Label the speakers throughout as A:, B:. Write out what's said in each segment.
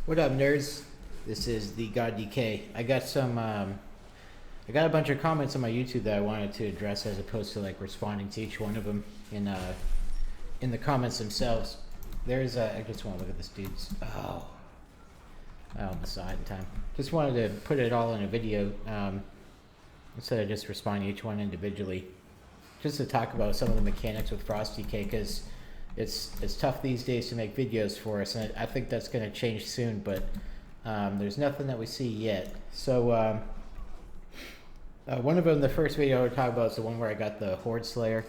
A: What up, nerds? This is the God DK. I got I got a bunch of comments on my YouTube that I wanted to address, as opposed to like responding to each one of them in the comments themselves. I just want to look at this dude's. I almost saw it in time. Just wanted to put it all in a video instead of just responding to each one individually. Just to talk about some of the mechanics with Frost DK, because it's tough these days to make videos for us, and I think that's going to change soon, but there's nothing that we see yet. So one of them, the first video I would talk about, is the one where I got the Horde Slayer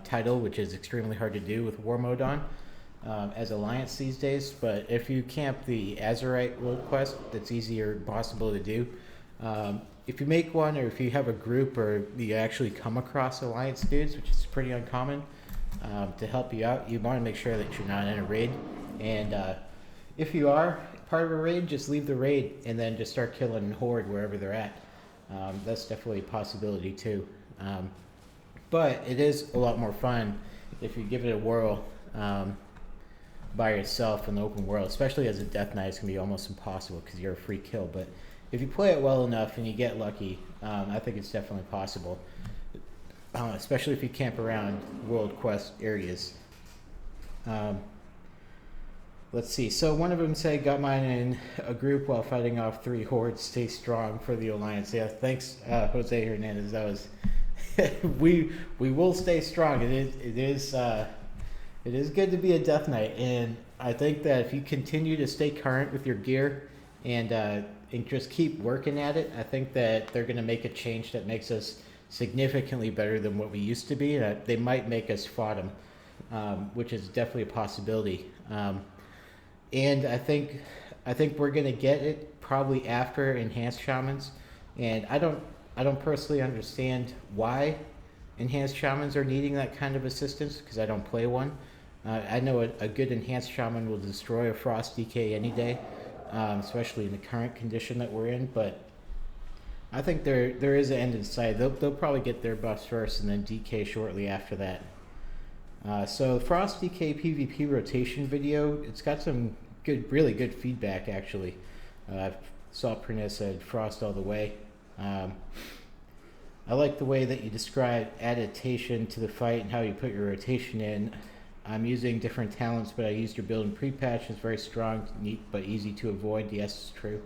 A: title, which is extremely hard to do with War Mode on as Alliance these days. But if you camp the Azerite world quest, that's easier possible to do. If you make one, or if you have a group, or you actually come across Alliance dudes, which is pretty uncommon, to help you out, you want to make sure that you're not in a raid. And if you are part of a raid, just leave the raid and then just start killing Horde wherever they're at. That's definitely a possibility too. But it is a lot more fun if you give it a whirl by yourself in the open world, especially as a Death Knight. It's going to be almost impossible because you're a free kill. But if you play it well enough and you get lucky, I think it's definitely possible. Especially if you camp around world quest areas. Let's see. So one of them said, got mine in a group while fighting off 3 hordes. Stay strong for the Alliance. Yeah, thanks, Jose Hernandez. That was we will stay strong. It is good to be a Death Knight, and I think that if you continue to stay current with your gear and just keep working at it, I think that they're going to make a change that makes us significantly better than what we used to be. They might make us FODM, which is definitely a possibility. And I think we're gonna get it probably after Enhanced Shamans, and I don't personally understand why Enhanced Shamans are needing that kind of assistance, because I don't play one. I know a good Enhanced Shaman will destroy a Frost DK any day, especially in the current condition that we're in, but I think there is an end in sight. They'll probably get their buffs first and then DK shortly after that. So Frost DK PvP rotation video, it's got some really good feedback actually. I saw Pernez said Frost all the way. I like the way that you describe adaptation to the fight and how you put your rotation in. I'm using different talents, but I used your build in pre-patch. It's very strong, neat, but easy to avoid. Yes, it's true.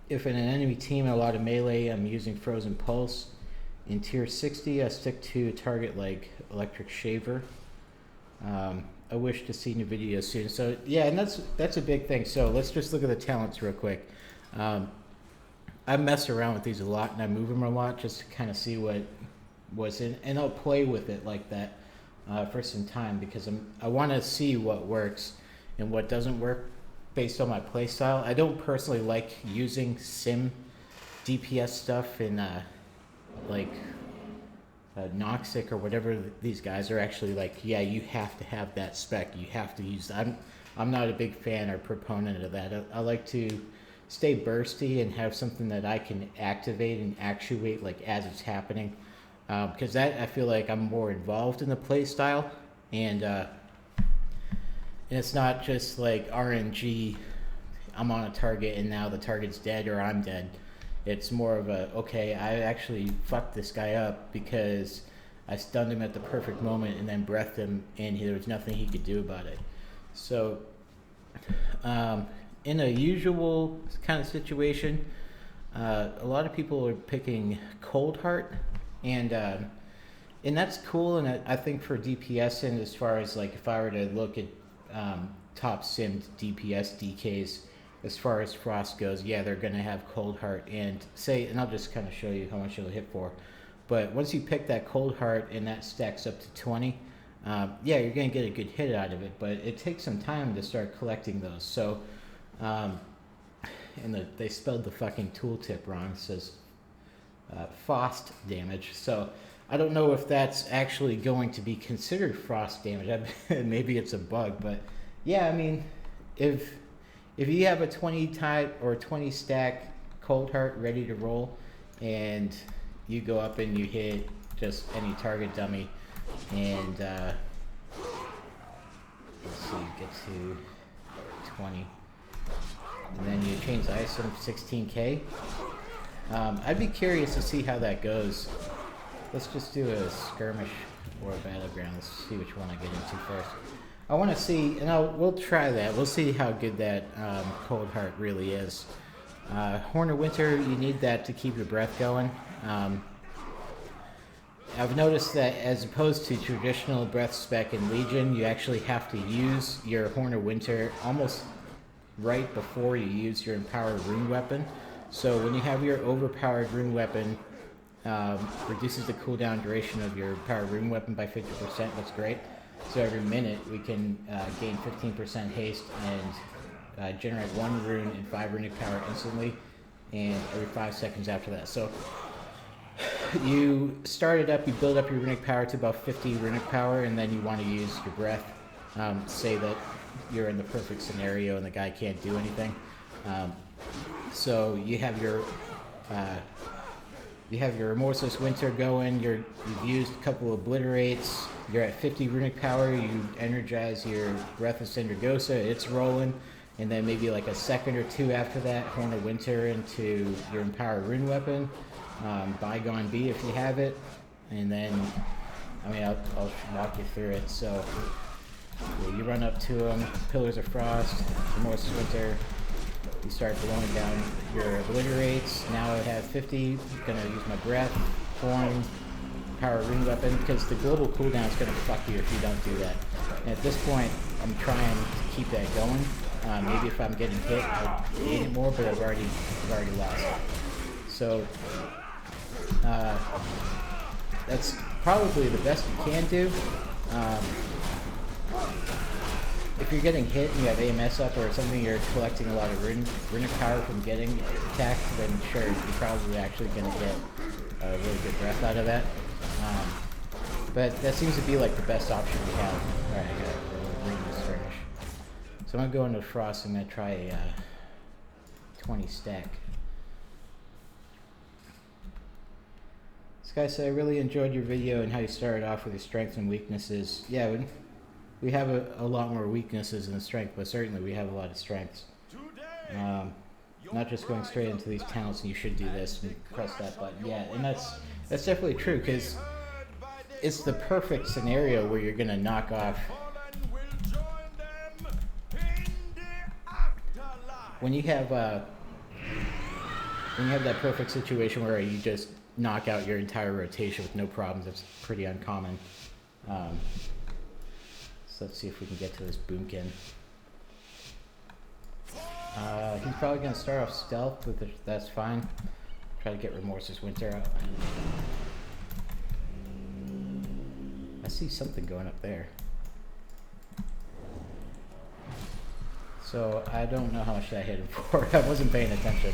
A: If in an enemy team a lot of melee, I'm using Frozen Pulse. In tier 60, I stick to a target like Electric Shaver. I wish to see new videos soon. So yeah, and that's a big thing. So let's just look at the talents real quick. I mess around with these a lot, and I move them a lot just to kind of see what's in, and I'll play with it like that for some time, because I want to see what works and what doesn't work based on my playstyle. I don't personally like using sim DPS stuff in like Noxic or whatever these guys are actually like. Yeah, you have to have that spec. You have to use that. I'm not a big fan or proponent of that. I like to stay bursty and have something that I can activate and actuate like as it's happening, because that, I feel like I'm more involved in the play style, and it's not just like RNG, I'm on a target and now the target's dead or I'm dead. It's more of a, okay, I actually fucked this guy up because I stunned him at the perfect moment and then breathed him, and there was nothing he could do about it. So in a usual kind of situation, a lot of people are picking Cold Heart, and that's cool. And I think for DPS, and as far as like if I were to look at top simmed DPS DKs, as far as Frost goes, yeah, they're going to have Cold Heart, and I'll just kind of show you how much it'll hit for. But once you pick that Cold Heart and that stacks up to 20, yeah, you're going to get a good hit out of it, but it takes some time to start collecting those. So, they spelled the fucking tooltip wrong. It says Frost damage. So I don't know if that's actually going to be considered Frost damage. Maybe it's a bug, but yeah, I mean, if you have a 20 type or 20 stack Cold Heart ready to roll, and you go up and you hit just any target dummy, and let's see, get to 20. And then you change the ISO to 16K. I'd be curious to see how that goes. Let's just do a skirmish or a battleground. Let's see which one I get into first. I want to see, and we'll try that. We'll see how good that Cold Heart really is. Horn of Winter, you need that to keep your breath going. I've noticed that as opposed to traditional breath spec in Legion, you actually have to use your Horn of Winter almost right before you use your empowered rune weapon. So when you have your overpowered rune weapon, reduces the cooldown duration of your empowered rune weapon by 50%. That's great. So every minute we can gain 15% haste and generate 1 rune and 5 runic power instantly, and every 5 seconds after that. So you start it up, you build up your runic power to about 50 runic power, and then you want to use your breath. Say that you're in the perfect scenario and the guy can't do anything. So you have your Remorseless Winter going, you've used a couple of Obliterates, you're at 50 runic power, you energize your Breath of Syndragosa, it's rolling, and then maybe like a second or two after that, Horn of Winter into your empowered rune weapon, Bygone Bee if you have it, and then, I'll walk you through it. So you run up to them, Pillars of Frost, Remorseless Winter, you start blowing down your Obliterates. Now I have 50, I'm going to use my Breath, Horn, Power Rune Weapon, because the global cooldown is going to fuck you if you don't do that. And at this point, I'm trying to keep that going. Maybe if I'm getting hit, I'll gain it more, but I've already lost. So that's probably the best you can do. If you're getting hit and you have AMS up or something, you're collecting a lot of runic power from getting attacked, then sure, you're probably actually going to get a really good breath out of that. But that seems to be like the best option we have. Alright, I gotta bring this furnish. So I'm going to go into Frost. I'm going to try a 20 stack. This guy said, I really enjoyed your video and how you started off with your strengths and weaknesses. Yeah, we have a lot more weaknesses than strength, but certainly we have a lot of strengths. Not just going straight into these talents and you should do this and press that button. Yeah, and that's definitely true, because it's the perfect scenario where you're going to knock off. When you have that perfect situation where you just knock out your entire rotation with no problems, that's pretty uncommon. So let's see if we can get to this boomkin. He's probably going to start off stealth, but that's fine. Try to get Remorseless Winter out. I see something going up there. So I don't know how much I hit him for. I wasn't paying attention.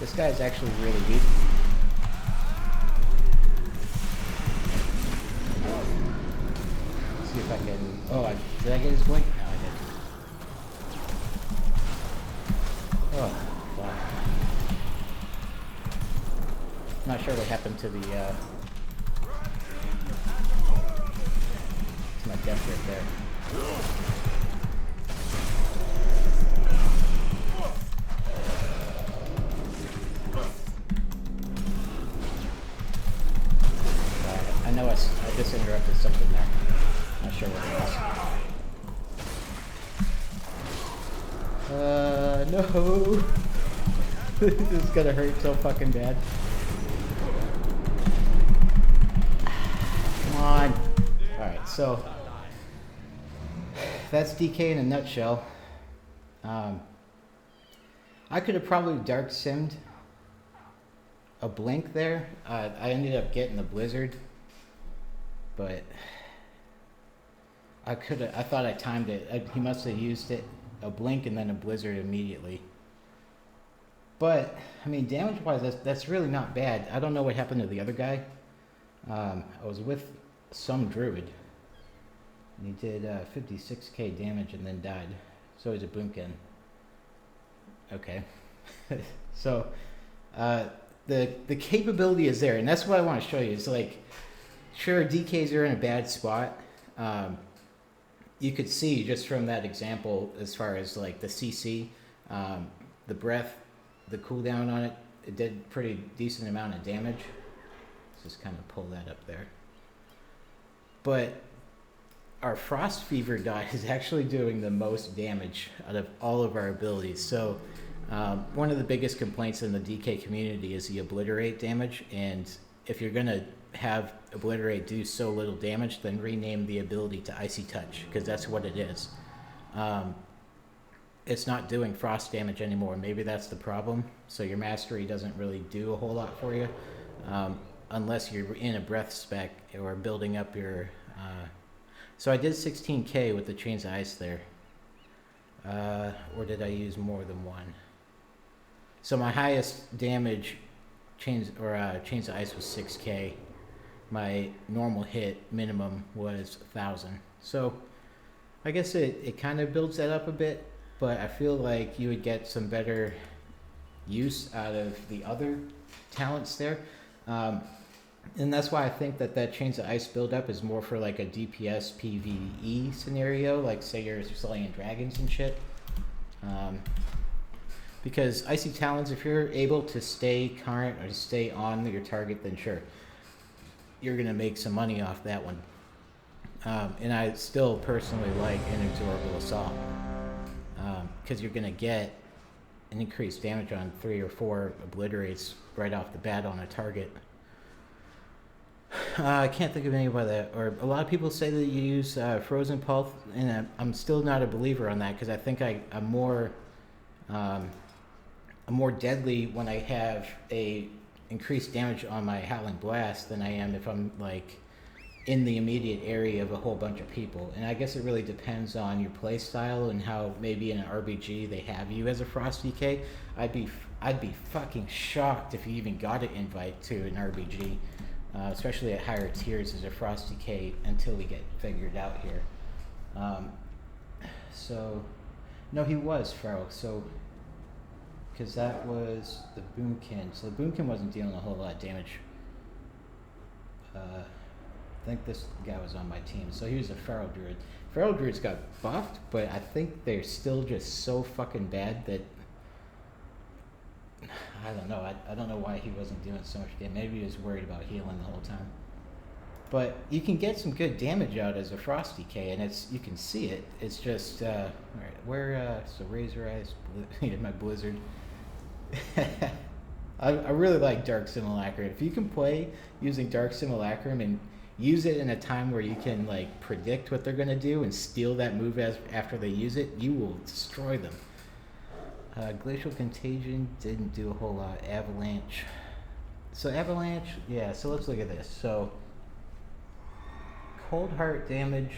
A: This guy's actually really weak. See if I can. Oh, did I get his blink? No, I didn't. Oh, wow. Not sure what happened to the to my death right there. I know I just interrupted something there. Not sure what it was. No! This is gonna hurt so fucking bad. Come on! Alright, so that's DK in a nutshell. I could have probably dark simmed a blink there. I ended up getting the blizzard, but I thought I timed it. He must have used it, a blink and then a blizzard immediately. But I mean, damage wise, that's really not bad. I don't know what happened to the other guy. I was with some druid, and he did 56k damage and then died. So he's a boomkin. Okay. So the capability is there, and that's what I want to show you. It's like Sure, DKs are in a bad spot. You could see just from that example, as far as like the CC, the breath, the cooldown on it, it did pretty decent amount of damage. Let's just kind of pull that up there. But our Frost Fever dot is actually doing the most damage out of all of our abilities. So one of the biggest complaints in the DK community is the Obliterate damage, and if you're going to have Obliterate do so little damage, then rename the ability to Icy Touch, because that's what it is. It's not doing frost damage anymore. Maybe that's the problem. So your mastery doesn't really do a whole lot for you, unless you're in a breath spec or building up your... So I did 16k with the Chains of Ice there. Or did I use more than one? So my highest damage Chains of Ice was 6k. My normal hit minimum was 1,000. So I guess it kind of builds that up a bit, but I feel like you would get some better use out of the other talents there. And that's why I think that Chains of Ice build up is more for like a DPS PvE scenario, like say you're slaying dragons and shit. Because Icy Talons, if you're able to stay current or to stay on your target, then sure, you're going to make some money off that one. And I still personally like Inexorable Assault, because you're going to get an increased damage on 3 or 4 Obliterates right off the bat on a target. I can't think of anybody that, or a lot of people say that you use Frozen Pulse, and I'm still not a believer on that, because I think I'm more deadly when I have a increased damage on my Howling Blast than I am if I'm like in the immediate area of a whole bunch of people. And I guess it really depends on your play style and how maybe in an RBG they have you as a Frost DK. I'd be fucking shocked if you even got an invite to an RBG. Especially at higher tiers as a Frost DK until we get figured out here. So, no, he was Feral, so, because that was the Boomkin. So the Boomkin wasn't dealing a whole lot of damage. I think this guy was on my team, so he was a Feral Druid. Feral Druids got buffed, but I think they're still just so fucking bad that I don't know. I don't know why he wasn't doing so much damage. Maybe he was worried about healing the whole time. But you can get some good damage out as a Frost DK, and you can see it. It's just all right. So Razor Eyes, my Blizzard. I really like Dark Simulacrum. If you can play using Dark Simulacrum and use it in a time where you can like predict what they're gonna do and steal that move after they use it, you will destroy them. Glacial Contagion didn't do a whole lot. Avalanche. So Avalanche, yeah, so let's look at this. So Cold Heart damage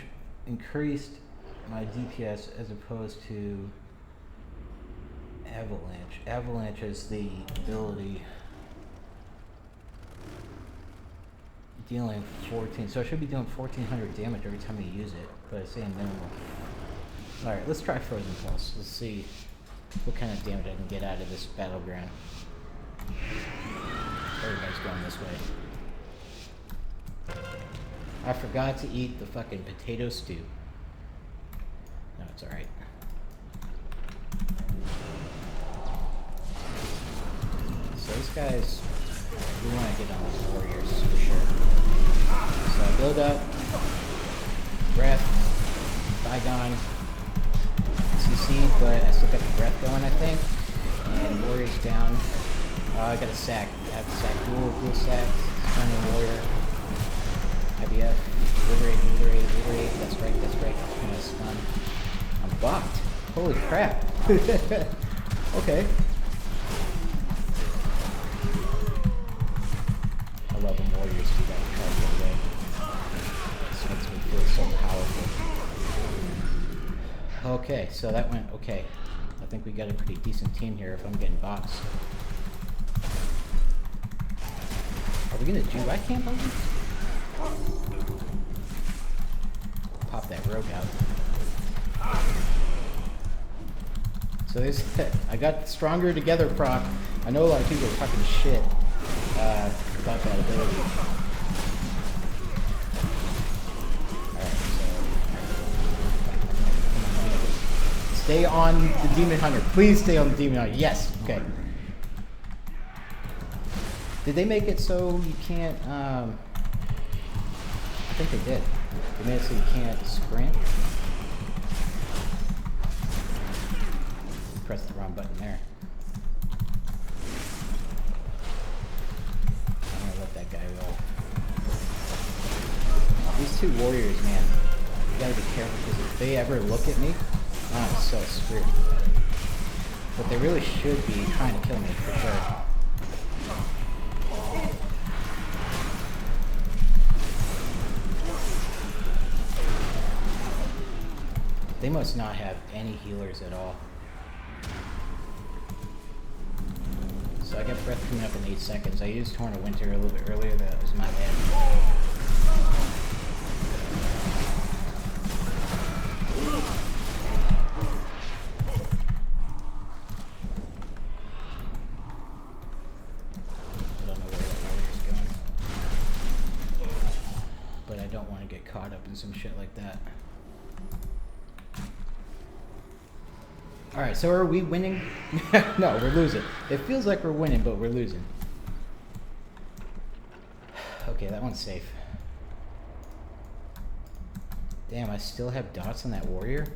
A: increased my DPS as opposed to Avalanche. Avalanche is the ability dealing 14, so I should be doing 1,400 damage every time you use it, but it's saying minimal. Alright, let's try Frozen Pulse. Let's see what kind of damage I can get out of this battleground. Everybody's going this way. I forgot to eat the fucking potato stew. No, it's alright. So these guys, we want to get on these warriors for sure. So I build up, breath, Bygone, CC, but I still got the breath going, I think. And warriors down. I got a sack. I have a sack, dual sack, stunning warrior. IBF, liberate. That's right. I'm gonna stun. I'm blocked. Holy crap. Okay. I love when warriors do that incredible way. This makes me feel so powerful. Okay, so that went okay. I think we got a pretty decent team here if I'm getting boxed. Are we gonna do I can't believe? Pop that rogue out. So this, I got stronger together proc. I know a lot of people are talking shit about that ability. Stay on the Demon Hunter. Please stay on the Demon Hunter. Yes. Okay. Did they make it so you can't, I think they did. They made it so you can't sprint. Press the wrong button there. I'm gonna let that guy go. These two warriors, man, you gotta be careful because if they ever look at me, I'm so screwed. But they really should be trying to kill me for sure. They must not have any healers at all. So I got breath coming up in 8 seconds. I used Horn of Winter a little bit earlier. That was my bad. I don't know where that warrior's going. But I don't want to get caught up in some shit like that. Alright, so are we winning? No, we're losing. It feels like we're winning, but we're losing. Okay, that one's safe. Damn, I still have dots on that warrior?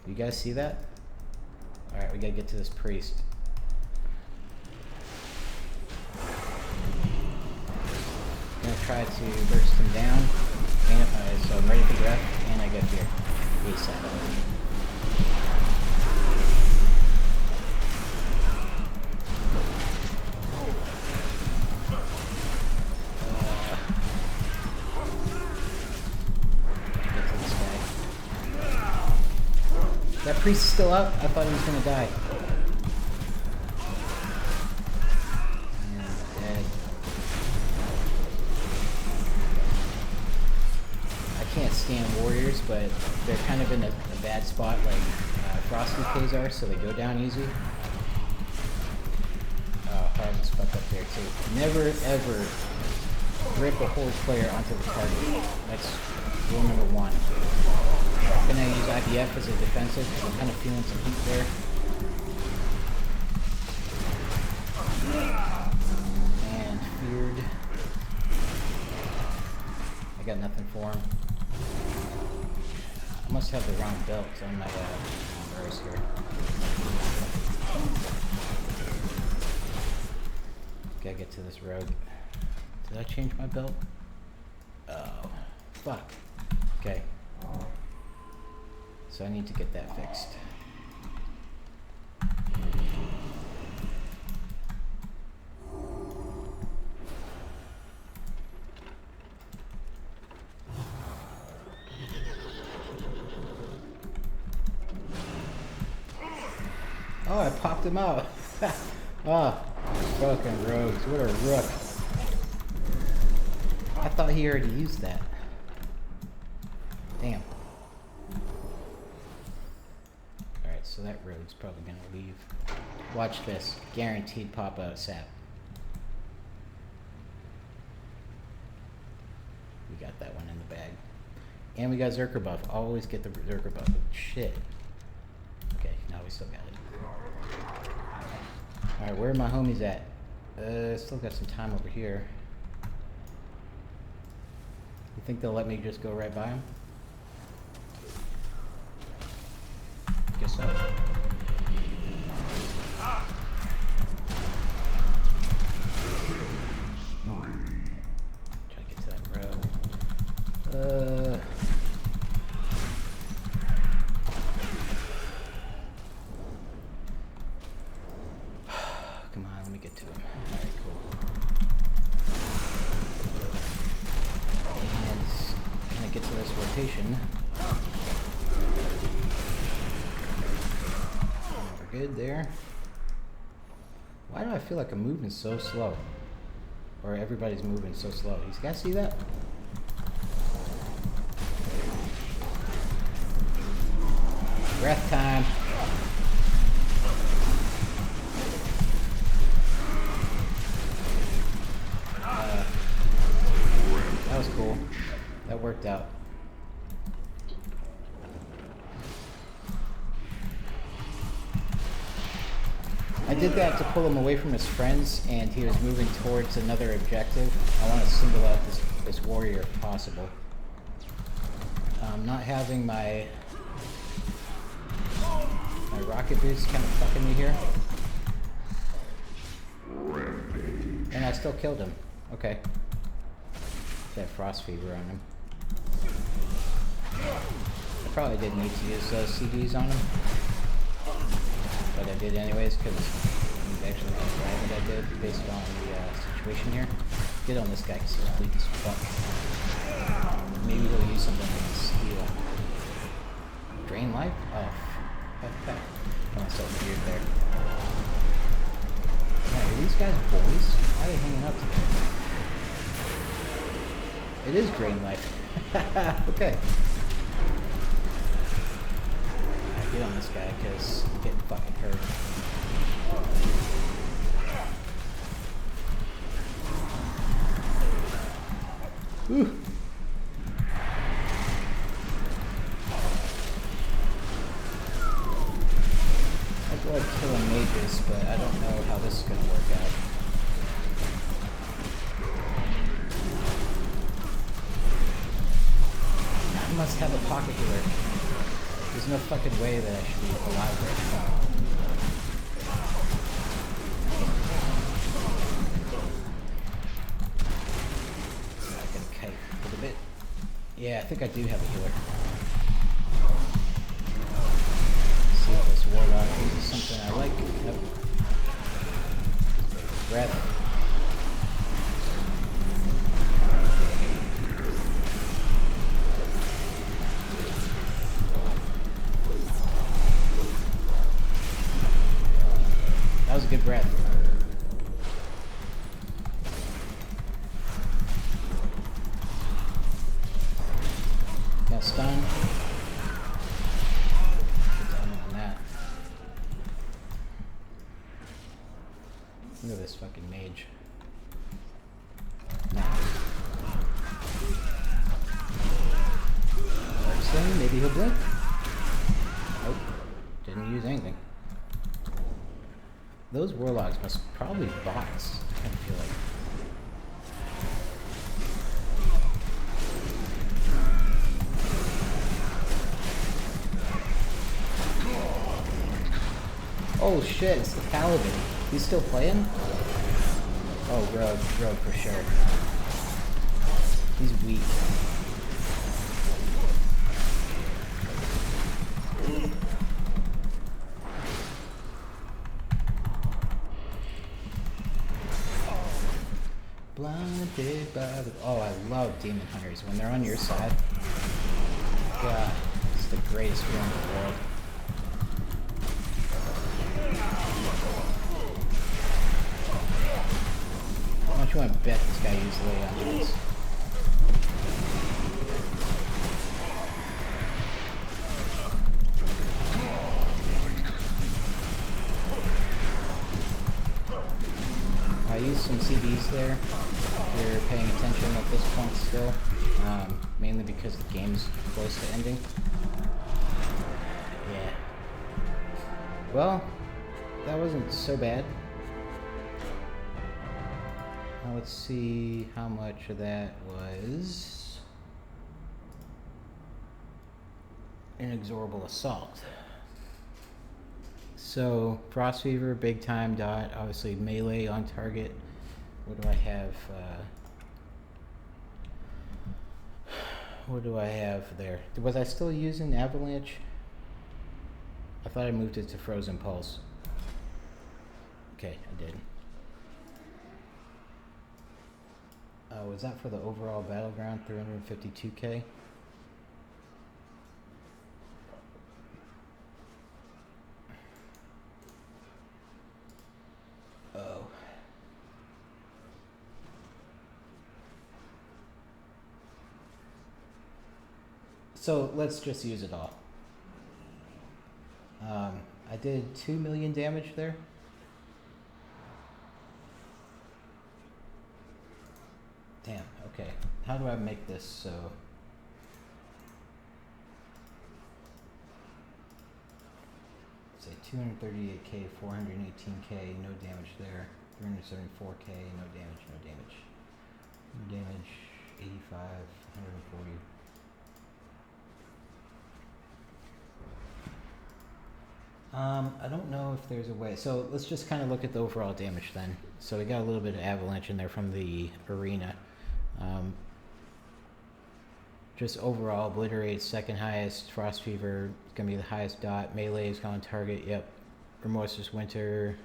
A: You guys see that? Alright, we gotta get to this priest. I'm gonna try to burst him down. And so I'm ready for breath, and I get here. ASAP. That priest is still up? I thought he was gonna die. Dead. I can't stand warriors, but they're kind of in a bad spot like Frosty K's are, so they go down easy. Oh, Harlan's fucked up there too. Never ever rip a horde player onto the target. That's rule number 1. I'm gonna use IBF as a defensive because I'm kind of feeling some heat there. And feared. I got nothing for him. I must have the wrong belt on my verse here. Gotta get to this road. Did I change my belt? Oh, fuck. Okay. So I need to get that fixed. Oh, I popped him out. Oh, fucking rogues. What a rook. I thought he already used that. Damn. Alright, so that rogue's probably gonna leave. Watch this. Guaranteed pop out sap. We got that one in the bag. And we got Zerker buff. Always get the Zerker buff. Shit. Okay, now we still got it. Alright, where are my homies at? Still got some time over here. You think they'll let me just go right by them? Guess so. Try to get to that road. Come on, let me get to him. Alright, cool. And gonna get to this rotation. We're good there. Why do I feel like I'm moving so slow? Or everybody's moving so slow. You guys see that? Breath time. That was cool. That worked out. did that to pull him away from his friends, and he was moving towards another objective. I want to single out this warrior if possible. Not having my rocket boots kind of fucking me here. And I still killed him. Okay. That frost fever on him. I probably didn't need to use those CDs on him. But I did anyways, because he's actually glad that I did based on the situation here. Get on this guy because he's weak as fuck. Maybe he'll use something like steel. Drain life? Oh. I'm so weird there. Yeah, are these guys boys? Why are they hanging up together? It is drain life. Okay. Get on this guy because I'm getting fucking hurt. Ooh. I like killing mages, but I don't know how this is going to work out. I must have a pocket healer. There's no fucking way that I should be alive right now. I can kite a little bit. Yeah, I think I do have a healer. Let's see if this warlock uses something I like. Nope. Breath. That was a good breath. Got stun. Done on that. Look at this fucking mage. Nah. Stun, maybe he'll blink. Nope. Didn't use anything. Those warlocks must probably bots, I kind of feel like. Oh shit, it's the paladin. He's still playing? Oh, rogue for sure. He's weak. Blinded by the... Oh, I love demon hunters. When they're on your side, God, it's the greatest feeling in the world. How much you want to bet this guy used lay on this? I used some CBs there, if you're paying attention at this point still, mainly because the game's close to ending. Yeah. Well, that wasn't so bad. Now let's see how much of that was inexorable assault. So, Frost Fever, Big Time Dot, obviously melee on target. What do I have? What do I have there? Was I still using Avalanche? I thought I moved it to Frozen Pulse. Okay, I did. Was that for the overall battleground, 352k? Oh. So let's just use it all. I did 2 million damage there. Damn, okay. How do I make this so... Say 238k, 418k, no damage there. 374k, no damage, no damage. No damage, 85, 140. I don't know if there's a way. So let's just kind of look at the overall damage then. So we got a little bit of avalanche in there from the arena. Just overall, obliterate, second highest. Frost Fever is going to be the highest dot. Melee is going to target. Yep. Remorseless Winter.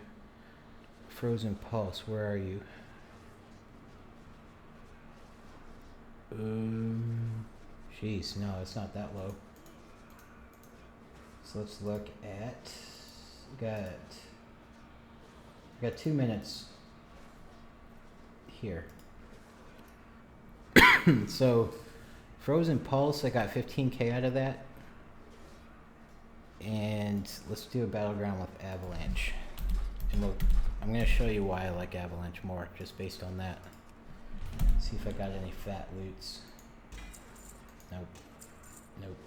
A: Frozen Pulse, where are you? Jeez, no, it's not that low. So let's look at. Got 2 minutes here. So, Frozen Pulse, I got 15k out of that. And let's do a battleground with Avalanche. And I'm going to show you why I like Avalanche more, just based on that. See if I got any fat loots. Nope. Nope.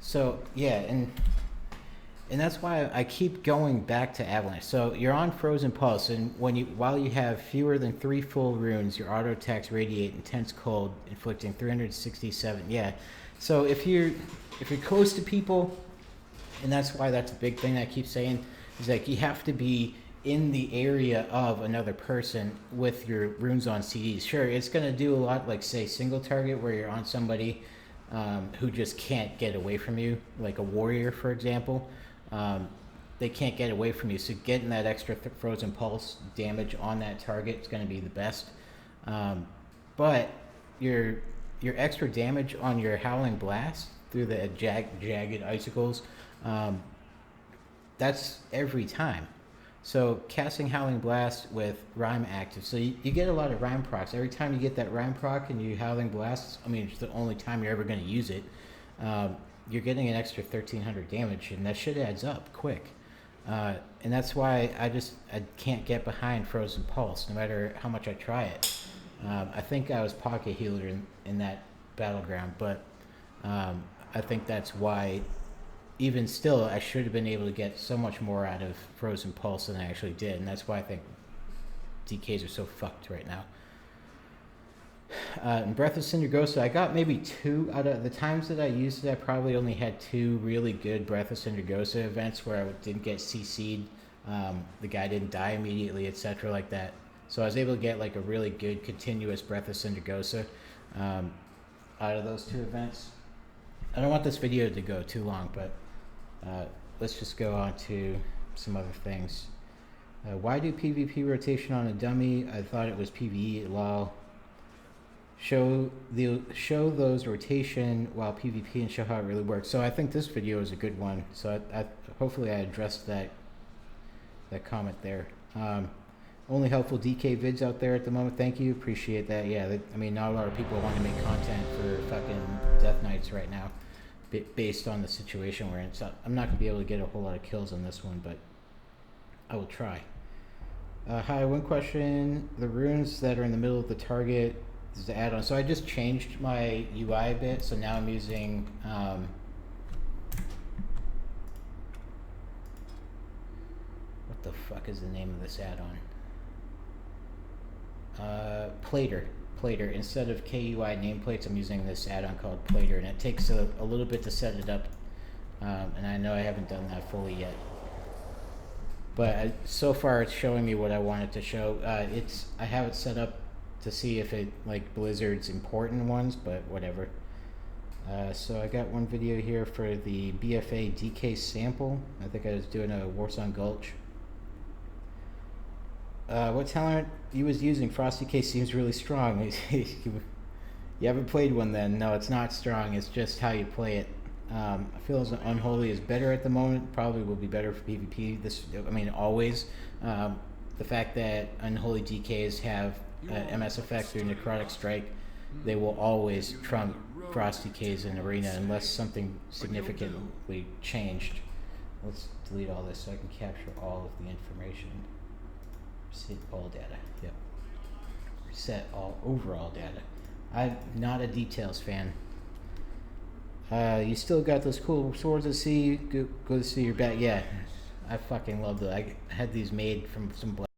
A: So, yeah, and that's why I keep going back to Avalanche. So you're on Frozen Pulse, and while you have fewer than 3 full runes, your auto attacks radiate intense cold, inflicting 367. Yeah. So if you're close to people, and that's why that's a big thing that I keep saying, is like you have to be in the area of another person with your runes on CDs. Sure, it's gonna do a lot, like say single target where you're on somebody who just can't get away from you, like a warrior, for example. They can't get away from you, so getting that extra Frozen Pulse damage on that target is going to be the best. But your extra damage on your Howling Blast through the jagged icicles, that's every time. So casting Howling Blast with Rhyme active, so you get a lot of Rhyme procs. Every time you get that Rhyme proc and you Howling Blast, I mean, it's the only time you're ever going to use it. You're getting an extra 1300 damage, and that shit adds up quick. And that's why I can't get behind Frozen Pulse, no matter how much I try it. I think I was pocket healer in that battleground, but I think that's why, even still, I should have been able to get so much more out of Frozen Pulse than I actually did, and that's why I think DKs are so fucked right now. In Breath of Cindergosa, I got maybe 2 out of the times that I used it. I probably only had 2 really good Breath of Cindergosa events where I didn't get CC'd, the guy didn't die immediately, etc. like that. So I was able to get like a really good continuous Breath of Cindergosa out of those 2 events. I don't want this video to go too long, but let's just go on to some other things. Why do PvP rotation on a dummy? I thought it was PvE, lol. Show those rotation while PvP and show how it really works. So I think this video is a good one. So I hopefully I addressed that comment there. Only helpful DK vids out there at the moment. Thank you, appreciate that. Yeah, I mean, not a lot of people want to make content for fucking Death Knights right now, based on the situation we're in. So I'm not gonna be able to get a whole lot of kills on this one, but I will try. Hi, one question: the runes that are in the middle of the target. This is the add-on. So I just changed my UI a bit. So now I'm using what the fuck is the name of this add-on? Plater. Instead of KUI nameplates, I'm using this add-on called Plater, and it takes a little bit to set it up. And I know I haven't done that fully yet. But so far it's showing me what I wanted to show. I have it set up to see if it like Blizzard's important ones, but whatever. So I got one video here for the BFA DK sample. I think I was doing a Warsong Gulch. What talent you was using? Frosty K seems really strong. You haven't played one then? No, it's not strong. It's just how you play it. I feel as Unholy is better at the moment. Probably will be better for PvP. Always. The fact that Unholy DKs have MS effect through Necrotic Strike, they will always trump Frosty K's in Arena unless something significantly changed. Let's delete all this so I can capture all of the information. Reset all data. Yep. Reset all overall data. I'm not a details fan. You still got those cool swords to see. Go to see your back. Yeah, I fucking love them. I had these made from some black